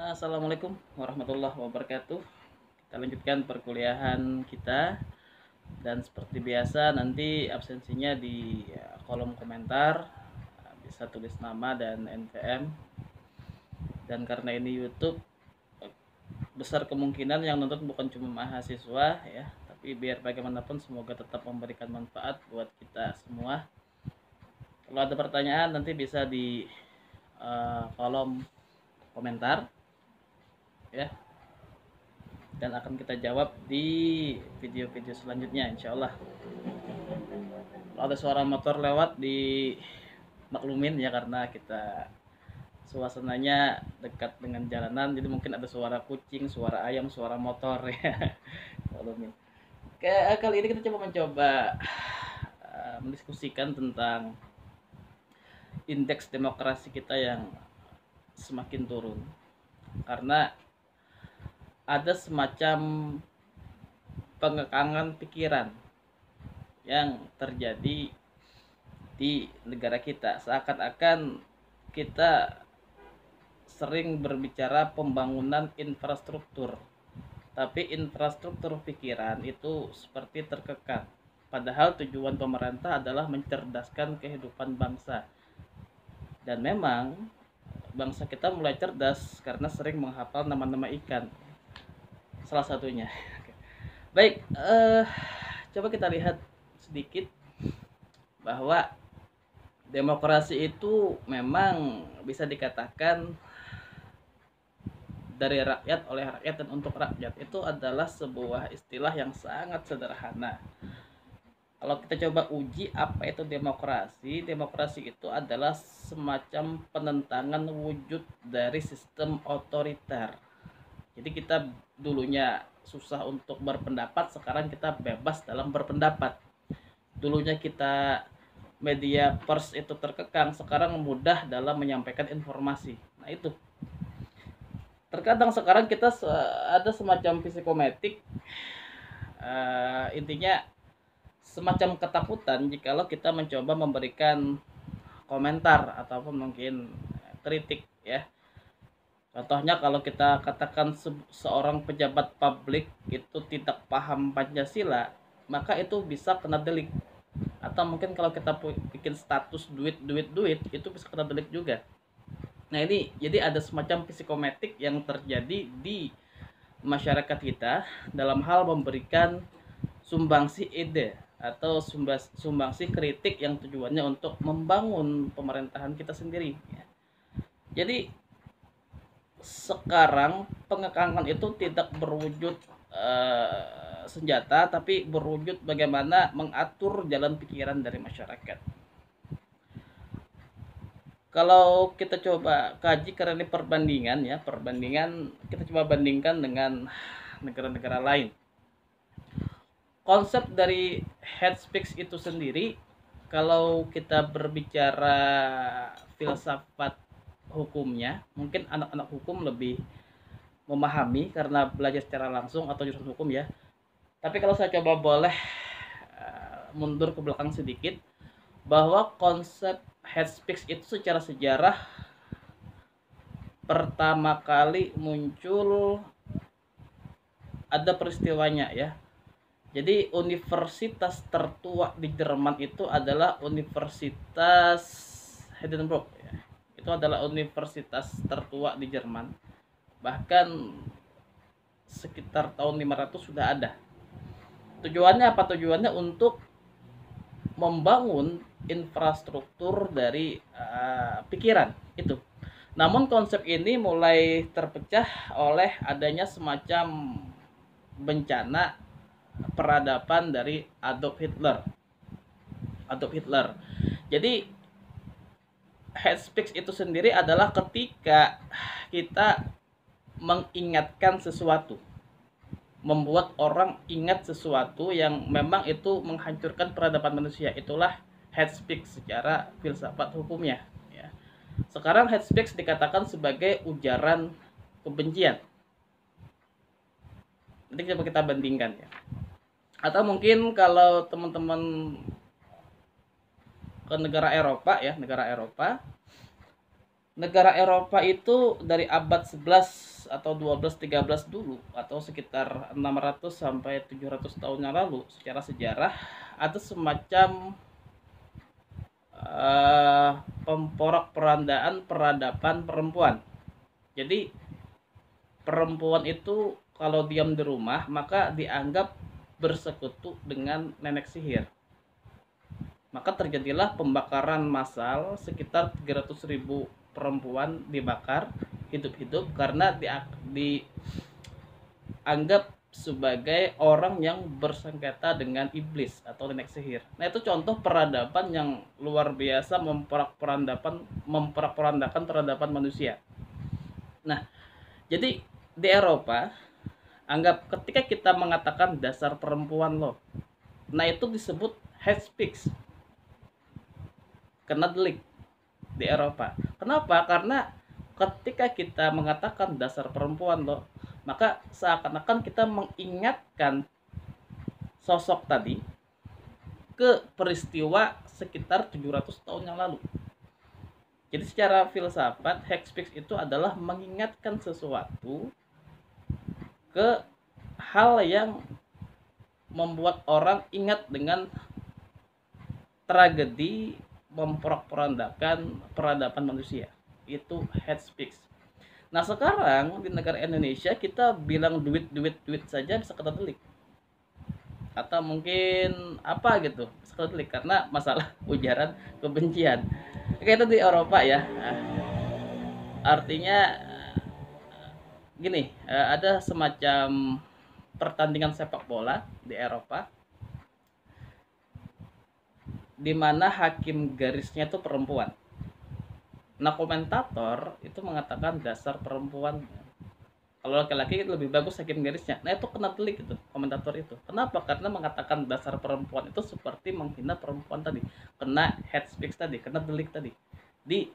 Assalamualaikum warahmatullahi wabarakatuh. Kita lanjutkan perkuliahan kita, dan seperti biasa nanti absensinya di kolom komentar, bisa tulis nama dan NPM. Dan karena ini YouTube, besar kemungkinan yang nonton bukan cuma mahasiswa ya, tapi biar bagaimanapun semoga tetap memberikan manfaat buat kita semua. Kalau ada pertanyaan nanti bisa di kolom komentar ya, dan akan kita jawab di video-video selanjutnya insya Allah. Kalau ada suara motor lewat di maklumin ya, karena kita suasananya dekat dengan jalanan, jadi mungkin ada suara kucing, suara ayam, suara motor ya. Maklumin. Kali ini kita mencoba mendiskusikan tentang indeks demokrasi kita yang semakin turun, karena ada semacam pengekangan pikiran yang terjadi di negara kita. Seakan-akan kita sering berbicara pembangunan infrastruktur, tapi infrastruktur pikiran itu seperti terkekang. Padahal tujuan pemerintah adalah mencerdaskan kehidupan bangsa. Dan memang bangsa kita mulai cerdas karena sering menghafal nama-nama ikan. Salah satunya. Baik, coba kita lihat sedikit bahwa demokrasi itu memang bisa dikatakan dari rakyat, oleh rakyat, dan untuk rakyat. Itu adalah sebuah istilah yang sangat sederhana. Kalau kita coba uji apa itu demokrasi, demokrasi itu adalah semacam penentangan wujud dari sistem otoriter. Jadi kita dulunya susah untuk berpendapat, sekarang kita bebas dalam berpendapat. Dulunya kita media pers itu terkekang, sekarang mudah dalam menyampaikan informasi. Nah itu. Terkadang sekarang kita ada semacam psikometik, intinya semacam ketakutan jikalau kita mencoba memberikan komentar ataupun mungkin kritik ya. Contohnya kalau kita katakan seorang pejabat publik itu tidak paham Pancasila, maka itu bisa kena delik. Atau mungkin kalau kita bikin status duit itu bisa kena delik juga. Nah ini jadi ada semacam psikometik yang terjadi di masyarakat kita dalam hal memberikan sumbangsi ide atau sumbangsi kritik yang tujuannya untuk membangun pemerintahan kita sendiri. Jadi sekarang pengekangan itu tidak berwujud senjata, tapi berwujud bagaimana mengatur jalan pikiran dari masyarakat. Kalau kita coba kaji, karena ini perbandingan ya, kita coba bandingkan dengan negara-negara lain. Konsep dari hate speech itu sendiri, kalau kita berbicara filsafat hukumnya, mungkin anak-anak hukum lebih memahami karena belajar secara langsung atau jurusan hukum ya. Tapi kalau saya coba boleh mundur ke belakang sedikit, bahwa konsep hate speech itu secara sejarah pertama kali muncul, ada peristiwanya ya. Jadi universitas tertua di Jerman itu adalah Universitas Heidelberg ya. Itu adalah universitas tertua di Jerman. Bahkan sekitar tahun 500 sudah ada. Tujuannya apa? Tujuannya untuk membangun infrastruktur dari pikiran itu. Namun konsep ini mulai terpecah oleh adanya semacam bencana peradaban dari Adolf Hitler. Jadi hate speech itu sendiri adalah ketika kita mengingatkan sesuatu, membuat orang ingat sesuatu yang memang itu menghancurkan peradaban manusia. Itulah hate speech secara filsafat hukumnya ya. Sekarang hate speech dikatakan sebagai ujaran kebencian. Nanti coba kita bandingkan ya. Atau mungkin kalau teman-teman ke negara Eropa ya, Negara Eropa itu dari abad 11 atau 12 13 dulu atau sekitar 600 sampai 700 tahun yang lalu secara sejarah ada semacam pemporak-perandaan peradaban perempuan. Jadi perempuan itu kalau diam di rumah maka dianggap bersekutu dengan nenek sihir. Maka terjadilah pembakaran massal, sekitar 300.000 perempuan dibakar hidup-hidup karena dianggap sebagai orang yang bersengketa dengan iblis atau nenek sihir. Nah, itu contoh peradaban yang luar biasa memperak-perandakan peradaban manusia. Nah, jadi di Eropa, anggap ketika kita mengatakan dasar perempuan loh, nah itu disebut hate speech, kena delik di Eropa. Kenapa? Karena ketika kita mengatakan dasar perempuan loh, maka seakan-akan kita mengingatkan sosok tadi ke peristiwa sekitar 700 tahun yang lalu. Jadi secara filsafat, hate speech itu adalah mengingatkan sesuatu ke hal yang membuat orang ingat dengan tragedi memporak-porandakan peradaban manusia. Itu hate speech. Nah, sekarang di negara Indonesia kita bilang duit saja bisa kena delik. Atau mungkin apa gitu, bisa kena delik karena masalah ujaran kebencian. Kayak itu di Eropa ya. Nah, artinya gini, ada semacam pertandingan sepak bola di Eropa di mana hakim garisnya itu perempuan. Nah, komentator itu mengatakan dasar perempuan. Kalau laki-laki itu lebih bagus hakim garisnya. Nah, itu kena delik itu komentator itu. Kenapa? Karena mengatakan dasar perempuan itu seperti menghina perempuan tadi. Kena hate speech tadi, kena delik tadi. Di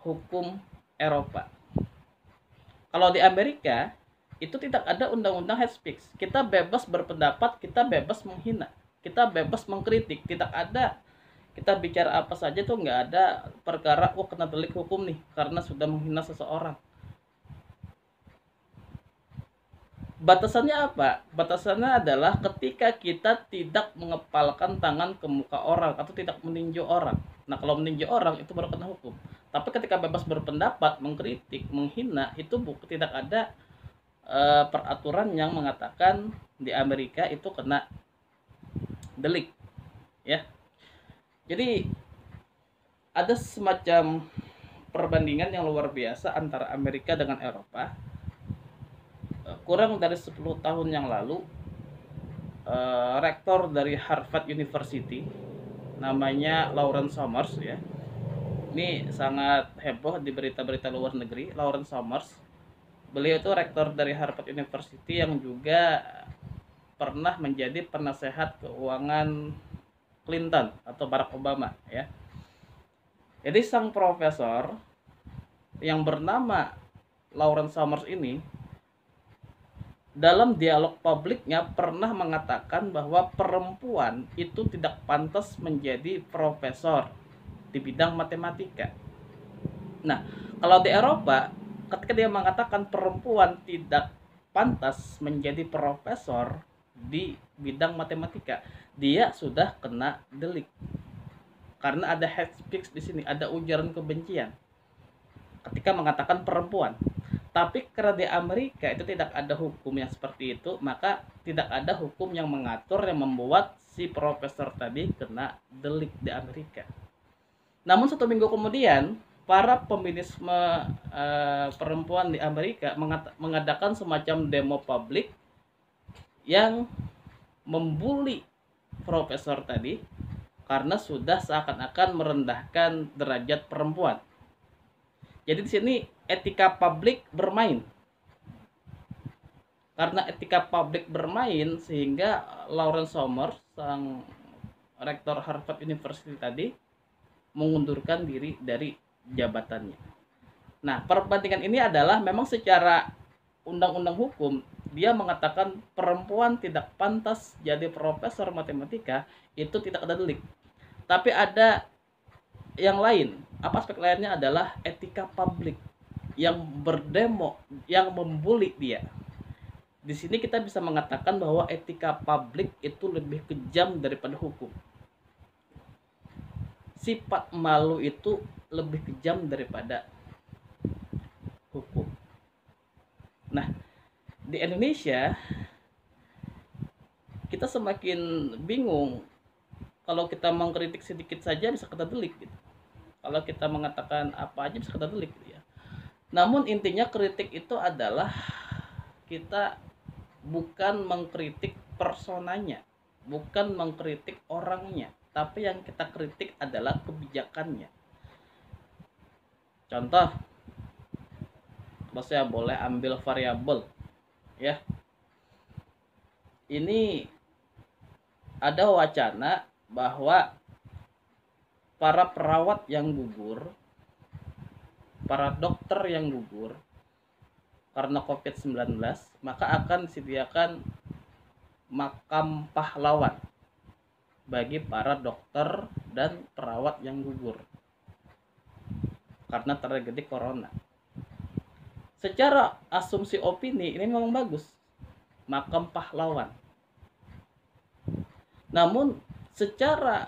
hukum Eropa. Kalau di Amerika itu tidak ada undang-undang hate speech. Kita bebas berpendapat, kita bebas menghina, kita bebas mengkritik, tidak ada kita bicara apa saja tuh nggak ada perkara kena delik hukum nih karena sudah menghina seseorang. Batasannya apa? Batasannya adalah ketika kita tidak mengepalkan tangan ke muka orang atau tidak meninjau orang. Nah, kalau meninjau orang itu baru kena hukum. Tapi ketika bebas berpendapat, mengkritik, menghina itu tidak ada peraturan yang mengatakan di Amerika itu kena delik, ya. Jadi ada semacam perbandingan yang luar biasa antara Amerika dengan Eropa. Kurang dari 10 tahun yang lalu, rektor dari Harvard University namanya Lawrence Summers ya. Ini sangat heboh di berita-berita luar negeri. Lawrence Summers, beliau itu rektor dari Harvard University yang juga pernah menjadi penasehat keuangan Clinton atau Barack Obama ya. Jadi sang profesor yang bernama Lawrence Summers ini dalam dialog publiknya pernah mengatakan bahwa perempuan itu tidak pantas menjadi profesor di bidang matematika. Nah, kalau di Eropa ketika dia mengatakan perempuan tidak pantas menjadi profesor di bidang matematika, dia sudah kena delik. Karena ada hate speech di sini, ada ujaran kebencian ketika mengatakan perempuan. Tapi karena di Amerika itu tidak ada hukum yang seperti itu, maka tidak ada hukum yang mengatur yang membuat si profesor tadi kena delik di Amerika. Namun 1 minggu kemudian, para feminisme perempuan di Amerika mengadakan semacam demo publik yang membuli profesor tadi karena sudah seakan-akan merendahkan derajat perempuan. Jadi di sini etika publik bermain. Karena etika publik bermain sehingga Lawrence Summers, sang rektor Harvard University tadi, mengundurkan diri dari jabatannya. Nah, perbandingan ini adalah memang secara undang-undang hukum dia mengatakan perempuan tidak pantas jadi profesor matematika, itu tidak ada delik. Tapi ada yang lain, Apa aspek lainnya adalah etika publik yang berdemo, yang membuli dia. Di sini kita bisa mengatakan bahwa etika publik itu lebih kejam daripada hukum. Sifat malu itu lebih kejam daripada hukum. Nah, di Indonesia kita semakin bingung. Kalau kita mengkritik sedikit saja bisa kena delik gitu. Kalau kita mengatakan apa aja bisa kena delik gitu ya. Namun intinya kritik itu adalah kita bukan mengkritik personanya, bukan mengkritik orangnya, tapi yang kita kritik adalah kebijakannya. Contoh, kalau saya boleh ambil variabel ya. Ini ada wacana bahwa para perawat yang gugur, para dokter yang gugur karena COVID-19, maka akan disediakan makam pahlawan bagi para dokter dan perawat yang gugur karena tragedi corona. Secara asumsi opini ini memang bagus, makam pahlawan. Namun secara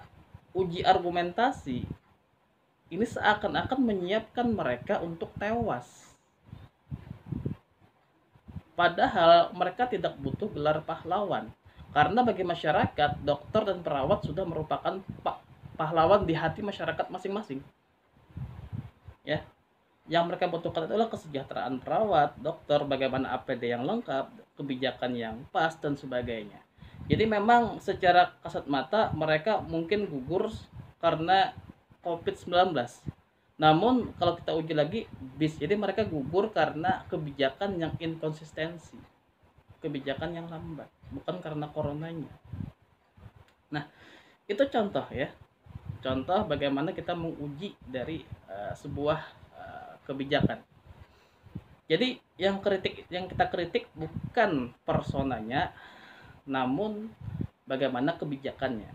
uji argumentasi ini seakan-akan menyiapkan mereka untuk tewas. Padahal mereka tidak butuh gelar pahlawan. Karena bagi masyarakat, dokter dan perawat sudah merupakan pahlawan di hati masyarakat masing-masing. Ya. Yang mereka butuhkan adalah kesejahteraan perawat, dokter, bagaimana APD yang lengkap, kebijakan yang pas dan sebagainya. Jadi memang secara kasat mata mereka mungkin gugur karena COVID-19. Namun kalau kita uji lagi, jadi mereka gugur karena kebijakan yang inkonsistensi, kebijakan yang lambat, bukan karena coronanya. Nah, itu contoh ya, contoh bagaimana kita menguji dari sebuah kebijakan. Jadi yang kita kritik bukan personanya, namun bagaimana kebijakannya.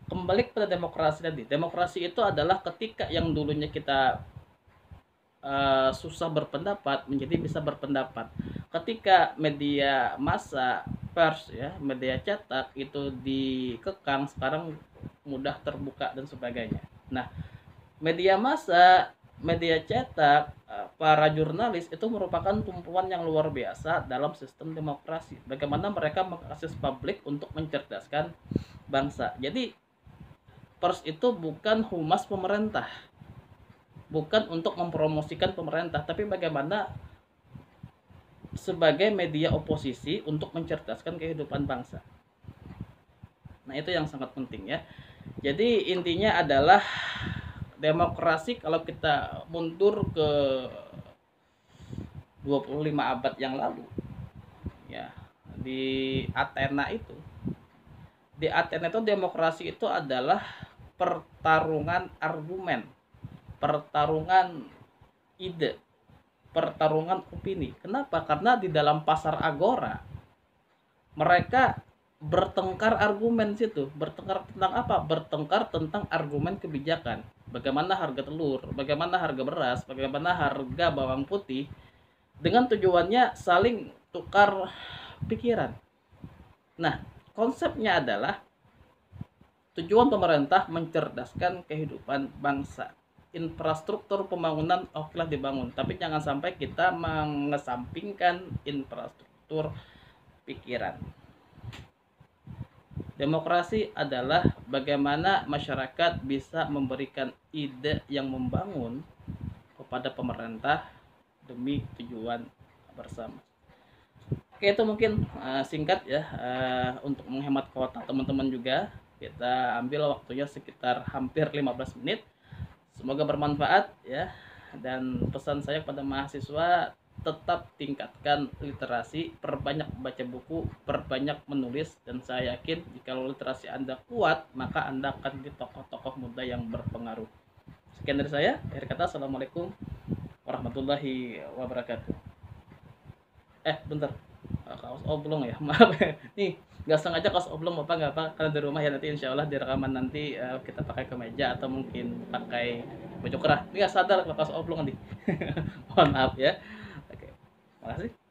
Kembali kepada demokrasi tadi. Demokrasi itu adalah ketika yang dulunya kita susah berpendapat menjadi bisa berpendapat. Ketika media massa, pers ya, media cetak itu dikekang, sekarang mudah terbuka dan sebagainya. Nah, media massa, media cetak, para jurnalis itu merupakan tumpuan yang luar biasa dalam sistem demokrasi. Bagaimana mereka mengakses publik untuk mencerdaskan bangsa. Jadi pers itu bukan humas pemerintah, bukan untuk mempromosikan pemerintah, tapi bagaimana sebagai media oposisi untuk mencerdaskan kehidupan bangsa. Nah, itu yang sangat penting ya. Jadi intinya adalah demokrasi kalau kita mundur ke 25 abad yang lalu ya, di Athena itu demokrasi itu adalah pertarungan argumen, pertarungan ide, pertarungan opini. Kenapa? Karena di dalam pasar agora mereka bertengkar argumen situ. Bertengkar tentang apa? Bertengkar tentang argumen kebijakan. Bagaimana harga telur, bagaimana harga beras, bagaimana harga bawang putih, dengan tujuannya saling tukar pikiran. Nah, konsepnya adalah tujuan pemerintah mencerdaskan kehidupan bangsa. Infrastruktur pembangunan okelah dibangun, tapi jangan sampai kita mengesampingkan infrastruktur pikiran. Demokrasi adalah bagaimana masyarakat bisa memberikan ide yang membangun kepada pemerintah demi tujuan bersama. Oke, itu mungkin singkat ya, untuk menghemat kuota teman-teman juga. Kita ambil waktunya sekitar hampir 15 menit. Semoga bermanfaat ya. Dan pesan saya kepada mahasiswa, tetap tingkatkan literasi, perbanyak baca buku, perbanyak menulis, dan saya yakin jika literasi Anda kuat, maka Anda akan di tokoh-tokoh muda yang berpengaruh. Sekian dari saya, akhir kata, assalamualaikum warahmatullahi wabarakatuh. Bentar, kaos oblong ya, maaf. Nih, nggak sengaja kaos oblong bapak, nggak apa, karena di rumah ya, nanti insya Allah di rekaman nanti kita pakai kemeja atau mungkin pakai baju kerah. Ini nggak sadar kalau pas oblong nanti. Mohon maaf ya. Oke, makasih.